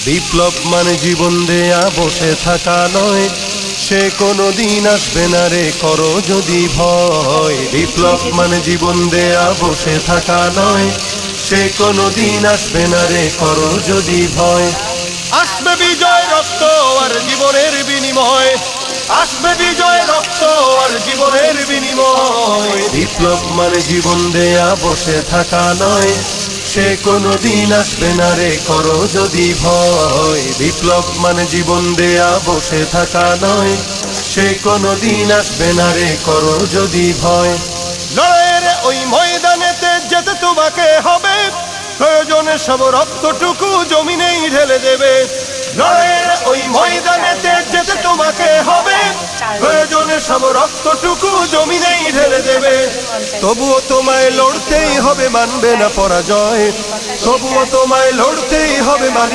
বিপ্লব মানে জীবন দেয়া বসে থাকা নয়, সে কোনোদিন আসবে না রে করো যদি ভয়। বিপ্লব মানে জীবন দেয়া বসে থাকা নয়, সে কোনোদিন আসবে না রে করো যদি ভয়। আসবে বিজয় রক্ত আর জীবনের বিনিময়, আসবে বিজয় রক্ত আর জীবনের বিনিময়। বিপ্লব মানে জীবন দেয়া বসে থাকা নয়, সে কোনোদিন আসবে না রে করো যদি ভয়। বিপ্লব মানে জীবন দেয়া বসে থাকা নয়, সে কোনোদিন আসবে না রে করো যদি ভয়। লড়াইয়ের ওই ময়দানেতে যেতে তোমাকে হবে, প্রয়োজনে সব রক্তটুকু জমিনেই ঢেলে দেবে। লড়াইয়ের ওই ময়দানেতে যেতে তোমাকে হবে, প্রয়োজনে সব রক্তটুকু জমিনেই ঢেলে দেবে। তবুও তোমায় লড়তেই হবে, মানবে না পরাজয়। তবুও তোমায় লড়তেই হবে,